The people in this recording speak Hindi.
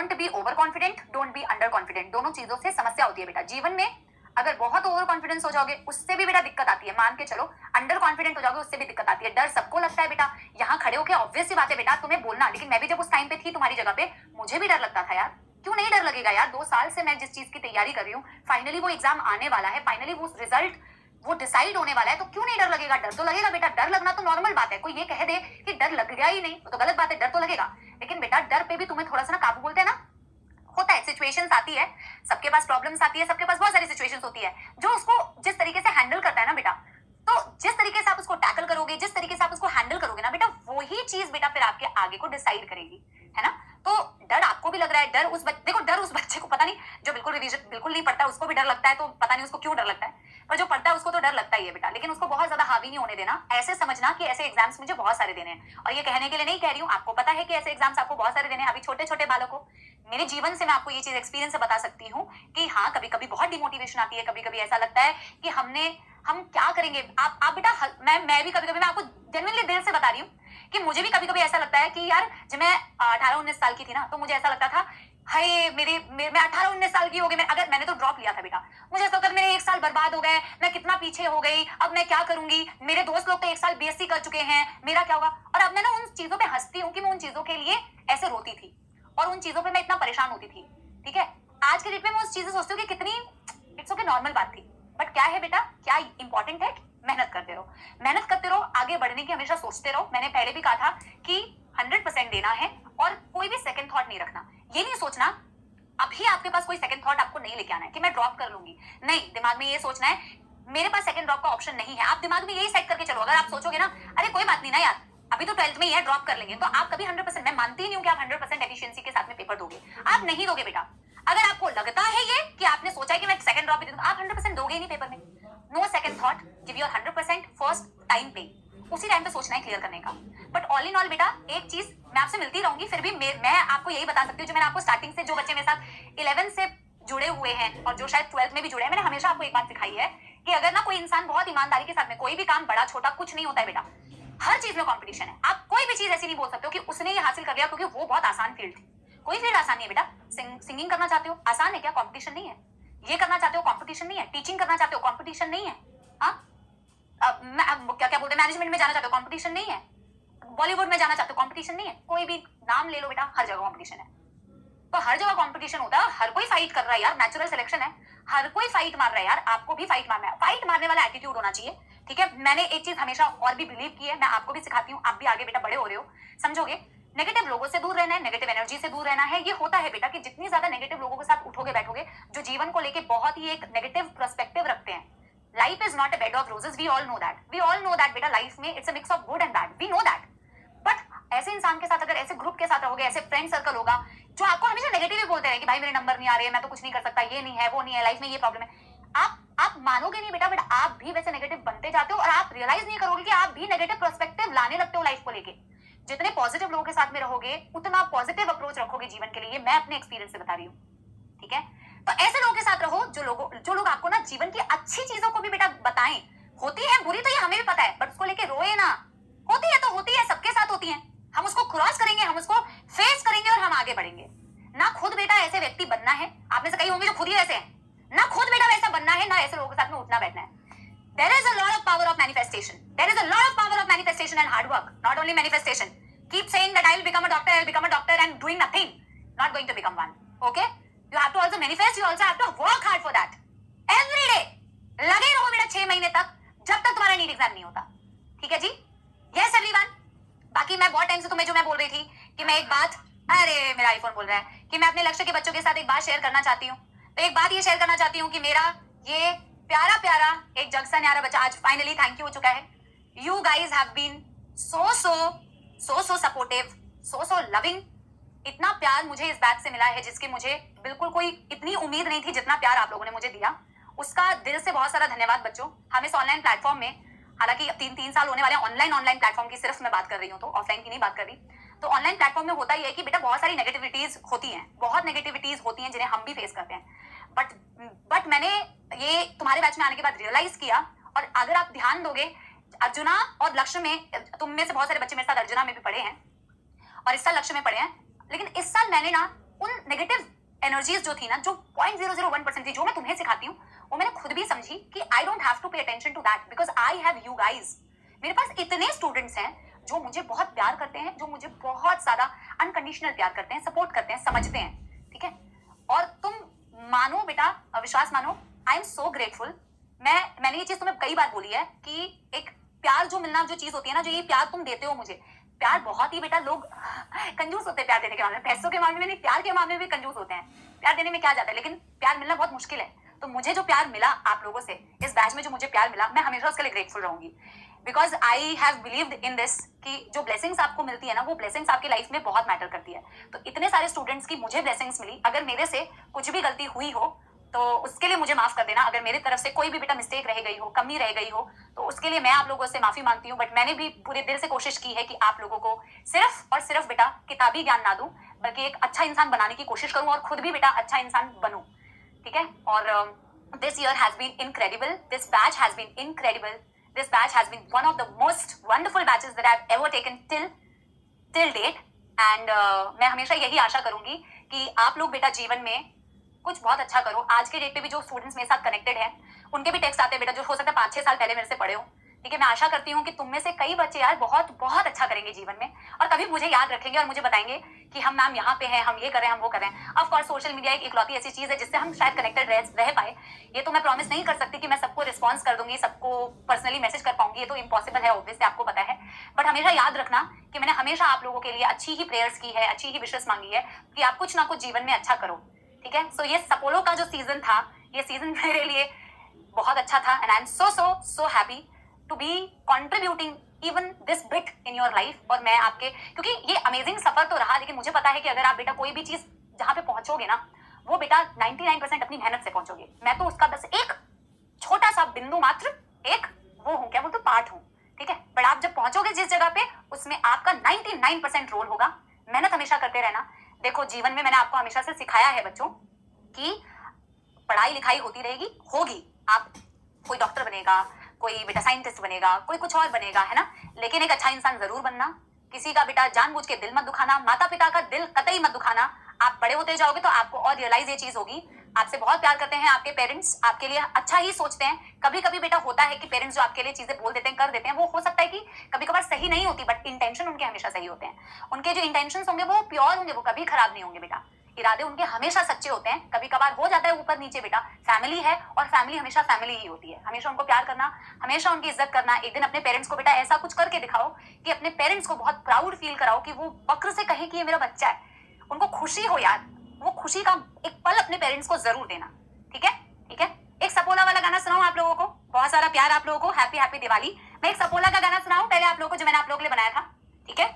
Don't be over confident, don't be under confident. दोनों चीजों से समस्या होती है बेटा जीवन में। अगर बहुत ओवर कॉन्फिडेंस हो जाओगे उससे भी बेटा दिक्कत आती है, मान के चलो। अंडर कॉन्फिडेंट हो जाओगे उससे भी दिक्कत आती है। डर सबको लगता है बेटा, यहाँ खड़े होकर ऑब्वियस सी बात है बेटा तुम्हें बोलना, लेकिन मैं भी जब उस टाइम पे थी तुम्हारी जगह पे मुझे भी डर लगता था यार। क्यों नहीं डर लगेगा यार, 2 साल से मैं जिस चीज की तैयारी कर रही हूँ, फाइनली वो एग्जाम आने वाला है, फाइनली वो रिजल्ट वो डिसाइड होने वाला है, तो क्यों नहीं डर लगेगा? डर तो लगेगा बेटा, डर लगना तो नॉर्मल बात है। कोई ये कह दे कि डर लग गया ही नहीं तो गलत बात है, डर तो लगेगा। लेकिन बेटा डर पे भी तुम्हें थोड़ा सा ना काबू, बोलते हैं ना, होता है, सिचुएशंस आती है, सबके पास प्रॉब्लम्स आती है, सबके पास बहुत सारी सिचुएशंस होती है। जो उसको जिस तरीके से हैंडल करता है ना बेटा, तो जिस तरीके से आप उसको टैकल करोगे, जिस तरीके से आप उसको हैंडल करोगे ना बेटा, वही चीज बेटा फिर आपके आगे को डिसाइड करेगी, है ना। तो डर आपको भी लग रहा है, डर उस देखो डर उस बच्चे को, पता नहीं जो बिल्कुल रिवीजन बिल्कुल नहीं पढ़ता उसको भी डर लगता है, तो पता नहीं उसको क्यों डर लगता है, पर जो पढ़ता है उसको तो डर लगता ही है बेटा। लेकिन उसको बहुत ज्यादा हावी नहीं होने देना। ऐसे समझना कि ऐसे एग्जाम्स मुझे बहुत सारे देने हैं, और ये कहने के लिए नहीं कह रही हूँ, आपको पता है कि ऐसे एग्जाम्स आपको बहुत सारे देने हैं। अभी छोटे छोटे बालकों, मेरे जीवन से मैं आपको ये चीज एक्सपीरियंस से बता सकती हूँ कि हाँ, कभी कभी बहुत डिमोटिवेशन आती है, कभी कभी ऐसा लगता है कि हम क्या करेंगे। आप बेटा, मैं भी कभी कभी, मैं आपको जेन्युइनली दिल से बता रही हूँ कि मुझे भी कभी कभी ऐसा लगता है कि यार जब मैं 18-19 साल की थी ना, तो मुझे ऐसा लगता था हाय मैं 18-19 साल की हो गई, अगर मैंने तो ड्रॉप लिया था बेटा, मुझे ऐसा लगता था मेरे 1 साल बर्बाद हो गए, मैं कितना पीछे हो गई, अब मैं क्या करूंगी, मेरे दोस्त लोग तो 1 साल बीएससी कर चुके हैं, मेरा क्या होगा। और अब मैं ना उन चीजों पे हंसती हूँ कि मैं उन चीजों के लिए ऐसे रोती थी और उन चीजों पे मैं इतना परेशान होती थी, ठीक है। आज के डेट में मैं उस चीजें सोचती हूँ कि कितनी इट्स ओके, नॉर्मल बात थी। बट क्या है बेटा, क्या इंपॉर्टेंट है, मेहनत करते रहो, मेहनत करते रहो, आगे बढ़ने की हमेशा सोचते रहो। मैंने पहले भी कहा था कि 100% देना है और कोई भी सेकंड थॉट नहीं रखना। ये नहीं सोचना अभी आपके पास कोई सेकंड थॉट आपको नहीं लेके आना है कि मैं ड्रॉप कर लूंगी, नहीं। दिमाग में ये सोचना है मेरे पास सेकंड ड्रॉप का ऑप्शन नहीं है। आप दिमाग में यही सेट करके चलो। अगर आप सोचोगे ना अरे कोई बात नहीं ना यार, अभी तो 12th में ही है, ड्रॉप कर लेंगे, तो आप कभी 100%, मैं मानती नहीं हूँ कि आप 100% एफिशिएंसी के साथ में पेपर दोगे, आप नहीं दोगे बेटा। अगर आपको लगता है ये कि आपने सोचा है कि मैं सेकंड ड्रॉप भी दूंगा, आप 100% दोगे ही नहीं पेपर में। No second thought, give your 100% first time पे, उसी टाइम पे सोचना है क्लियर करने का। बट ऑल इन ऑल बेटा, एक चीज, मैं आपसे मिलती रहूंगी, फिर भी मैं आपको यही बता सकती हूँ जो मैंने आपको स्टार्टिंग से, जो बच्चे मेरे साथ 11 से जुड़े हुए हैं और जो शायद 12th में भी जुड़े हैं, मैंने हमेशा आपको एक बात सिखाई है कि अगर ना कोई इंसान बहुत ईमानदारी के साथ में, कोई भी काम बड़ा छोटा कुछ नहीं होता है बेटा, हर चीज में कंपटीशन है। आप कोई भी चीज ऐसी नहीं बोल सकते हो कि उसने ये हासिल कर लिया क्योंकि वो बहुत आसान फील्ड थी। कोई फील्ड आसान नहीं है बेटा। सिंगिंग करना चाहते हो, आसान है क्या? कंपटीशन नहीं है। ये करना चाहते हो, कंपटीशन नहीं है। टीचिंग करना चाहते हो, कंपटीशन नहीं है। हाँ, क्या क्या बोलते हैं, मैनेजमेंट में जाना चाहते हो, कंपटीशन नहीं है। बॉलीवुड में जाना चाहते हो, कंपटीशन नहीं है। कोई भी नाम ले लो बेटा, हर जगह कंपटीशन है। तो हर जगह कंपटीशन होता है, हर कोई फाइट कर रहा है यार, नेचुरल सिलेक्शन है, हर कोई फाइट मार रहा है यार, आपको भी फाइट मारना है। फाइट मारने वाला एटीट्यूड होना चाहिए, ठीक है। मैंने एक चीज हमेशा और भी बिलीव की है, मैं आपको भी सिखाती हूँ, आप भी आगे बेटा बड़े हो रहे हो, समझोगे। नेगेटिव लोगों से दूर रहना है, नेगेटिव एनर्जी से दूर रहना है। ये होता है बेटा कि जितनी ज्यादा नेगेटिव लोगों के साथ उठोगे बैठोगे, जो जीवन को लेके बहुत ही एक नेगेटिव पर्सपेक्टिव रखते हैं, life is not a bed of roses, we all know that, we all know that बेटा, लाइफ में it's a mix of good and bad, we know that. But ऐसे इंसान के साथ, अगर ऐसे ग्रुप के साथ रहोगे, ऐसे फ्रेंड सर्कल होगा जो आपको हमेशा नेगेटिव ही बोलते रहे कि भाई मेरे नंबर नहीं आ रहे हैं, मैं तो कुछ नहीं कर सकता, ये नहीं है, वो नहीं है, लाइफ में ये प्रॉब्लम है, आप मानोगे नहीं बेटा, बट आप भी वैसे नेगेटिव बनते जाते हो और आप रियलाइज नहीं करोगे कि आप भी नेगेटिव पर्सपेक्टिव लाने लगते हो लाइफ को लेके। जितने पॉजिटिव लोगों के साथ में रहोगे उतना पॉजिटिव अप्रोच रखोगे जीवन के लिए, मैं अपने एक्सपीरियंस से बता रही हूँ, ठीक है। तो ऐसे लोगों के साथ रहो जो लोग आपको ना जीवन की अच्छी चीजों को भी बेटा बताएं। होती है बुरी तो ये हमें भी पता है, बट उसको लेके रोए ना। होती है तो होती है, सबके साथ होती है, हम उसको क्रॉस करेंगे, हम उसको फेस करेंगे और हम आगे बढ़ेंगे। ना खुद बेटा ऐसे व्यक्ति बनना है, आप में से कई होंगे जो खुद ही ऐसे हैं, ना खुद बेटा वैसा बनना है, ना ऐसे लोगों के साथ में उठना बैठना है। There is a lot of power of manifestation. There is a lot of power of manifestation and hard work. Not only manifestation. Keep saying that I will become a doctor, I will become a doctor and doing nothing. Not going to become one. Okay? You have to also manifest. You also have to work hard for that. Every day. लगे रहो बेटा 6 महीने तक, जब तक तुम्हारा नीट एग्जाम नहीं होता। ठीक है जी? Yes everyone. बाकी मैं बहुत टाइम से तुम्हें जो मैं बोल रही थी कि मैं एक बात, अरे मेरा आईफोन बोल रहा है कि मैं अपने लक्ष्य के बच्चों के साथ एक बात शेयर करना चाहती हूँ। तो एक बात ये शेयर करना चाहती हूँ कि मेरा ये प्यारा प्यारा एक जग सा न्यारा बच्चा आज फाइनली थैंक यू हो चुका है। You guys have been so supportive, so loving. इतना प्यार मुझे इस बैच से मिला है जिसकी मुझे बिल्कुल कोई इतनी उम्मीद नहीं थी, जितना प्यार आप लोगों ने मुझे दिया, उसका दिल से बहुत सारा धन्यवाद बच्चों। हम इस ऑनलाइन प्लेटफॉर्म में, हालांकि 3 साल होने वाले ऑनलाइन प्लेटफॉर्म की सिर्फ मैं बात कर रही हूँ, तो ऑफलाइन की नहीं बात कर रही। तो ऑनलाइन प्लेटफॉर्म में होता ही है कि बेटा बहुत सारी नेगेटिविटीज होती हैं, बहुत नेगेटिविटीज होती हैं जिन्हें हम भी फेस करते हैं। बट मैंने ये तुम्हारे बैच में आने के बाद रियलाइज किया, और अगर आप ध्यान दोगे, अर्जुना और लक्ष्य में, तुम में से बहुत सारे बच्चे मेरे साथ अर्जुना में भी पढ़े हैं और इस साल लक्ष्य में पढ़े हैं, लेकिन इस साल मैंने ना उन नेगेटिव एनर्जीज जो थी ना, जो 0.001% थी, जो मैं तुम्हें सिखाती हूँ, वो मैंने खुद भी समझी कि I don't have to pay attention to that because I have you guys. मेरे पास इतने स्टूडेंट्स हैं जो मुझे बहुत प्यार करते हैं, जो मुझे बहुत ज्यादा अनकंडीशनल प्यार करते हैं, सपोर्ट करते हैं, समझते हैं, ठीक है। और तुम मानो बेटा, विश्वास मानो, आई एम सो ग्रेटफुल। मैंने ये चीज तुम्हें कई बार बोली है कि एक प्यार जो मिलना जो चीज होती है ना, जो ये प्यार तुम देते हो मुझे, प्यार बहुत ही बेटा लोग कंजूस होते हैं प्यार देने के मामले में, पैसों के मामले में नहीं, प्यार के मामले में भी कंजूस होते हैं। प्यार देने में क्या जाता है, लेकिन प्यार मिलना बहुत मुश्किल है। तो मुझे जो प्यार मिला आप लोगों से, इस बैच में जो मुझे प्यार मिला, मैं हमेशा उसके लिए ग्रेटफुल रहूंगी because I have believed in this कि जो ब्लेसिंग्स आपको मिलती है ना, वो ब्लेसिंग्स आपकी लाइफ में बहुत मैटर करती है। तो इतने सारे स्टूडेंट्स की मुझे ब्लेसिंग्स मिली, अगर मेरे से कुछ भी गलती हुई हो तो उसके लिए मुझे माफ कर देना। अगर मेरी तरफ से कोई भी बेटा मिस्टेक रह गई हो, कमी रह गई हो, तो उसके लिए मैं आप लोगों से माफी मांगती हूँ। बट मैंने भी पूरे दिल से कोशिश की है कि आप लोगों को सिर्फ और सिर्फ बेटा किताबी ज्ञान ना दूं, बल्कि एक अच्छा इंसान बनाने की कोशिश करूं और खुद भी बेटा अच्छा इंसान बनूं, ठीक है। और this year has been incredible, this batch has been incredible, this batch has been one of the most wonderful batches that I have ever taken till date. And मैं हमेशा यही आशा करूंगी कि आप लोग बेटा जीवन में कुछ बहुत अच्छा करो। आज के डेट पे भी जो स्टूडेंट्स मेरे साथ कनेक्टेड हैं, उनके भी टेक्स्ट आते हैं बेटा, जो हो सकता है 5-6 साल पहले मेरे से पढ़े हो, ठीक है। मैं आशा करती हूँ कि तुम में से कई बच्चे यार बहुत बहुत अच्छा करेंगे जीवन में, और कभी मुझे याद रखेंगे और मुझे बताएंगे कि हम मैम यहाँ पे हैं, हम ये करें, हम वो करें। ऑफ कोर्स सोशल मीडिया एक इकलौती ऐसी चीज है जिससे हम शायद कनेक्टेड रह पाए। ये तो मैं प्रॉमिस नहीं कर सकती कि मैं सबको रिस्पॉन्स कर दूंगी, सबको पर्सनली मैसेज कर पाऊंगी, ये तो इम्पॉसिबल है, ऑब्वियसली आपको पता है। बट हमेशा याद रखना कि मैंने हमेशा आप लोगों के लिए अच्छी ही प्रेयर्स की है, अच्छी ही विशेष मांगी है कि आप कुछ ना कुछ जीवन में अच्छा करो, ठीक है। सो ये सपोलो का जो सीजन था, ये सीजन मेरे लिए बहुत अच्छा था and I am so happy to be contributing even this bit in your life. और मैं आपके, क्योंकि ये अमेजिंग सफर तो रहा, लेकिन मुझे पता है कि अगर आप बेटा कोई भी चीज जहां पे पहुंचोगे ना, वो बेटा 99% अपनी मेहनत से पहुंचोगे। मैं तो उसका बस एक छोटा सा बिंदु मात्र, एक वो हूं, क्या बोलते, पार्ट हूं, ठीक है। बट आप जब पहुंचोगे जिस जगह पे, उसमें आपका 99% रोल होगा। मेहनत हमेशा करते रहना। देखो जीवन में मैंने आपको हमेशा से सिखाया है बच्चों कि पढ़ाई लिखाई होती रहेगी, होगी, आप कोई डॉक्टर बनेगा, कोई बेटा साइंटिस्ट बनेगा, कोई कुछ और बनेगा, है ना, लेकिन एक अच्छा इंसान जरूर बनना। किसी का बेटा जानबूझ के दिल मत दुखाना, माता पिता का दिल कतई मत दुखाना। आप बड़े होते जाओगे तो आपको और रियलाइज ये चीज होगी, आपसे बहुत प्यार करते हैं आपके पेरेंट्स, आपके लिए अच्छा ही सोचते हैं। कभी कभी बेटा होता है कि पेरेंट्स जो आपके लिए चीजें बोल देते हैं, कर देते हैं, वो हो सकता है कि कभी कभार सही नहीं होती, बट इंटेंशन उनके हमेशा सही होते हैं। उनके जो इंटेंशन होंगे वो प्योर होंगे, वो कभी खराब नहीं होंगे बेटा। इरादे उनके हमेशा सच्चे होते हैं। कभी कभार हो जाता है ऊपर नीचे बेटा, फैमिली है और फैमिली हमेशा फैमिली ही होती है। हमेशा उनको प्यार करना, हमेशा उनकी इज्जत करना। एक दिन अपने पेरेंट्स को बेटा ऐसा कुछ करके दिखाओ कि अपने पेरेंट्स को बहुत प्राउड फील कराओ कि वो फक्र से कहे कि ये मेरा बच्चा है, उनको खुशी हो यार। वो खुशी का एक पल अपने पेरेंट्स को जरूर देना, ठीक है, ठीक है। एक सपोला वाला गाना सुनाऊं आप लोगों को, बहुत सारा प्यार आप लोगों को, हैप्पी हैप्पी दिवाली। मैं एक सपोला का गाना सुनाऊं पहले आप लोगों को, जो मैंने आप लोगों के लिए बनाया था, ठीक है।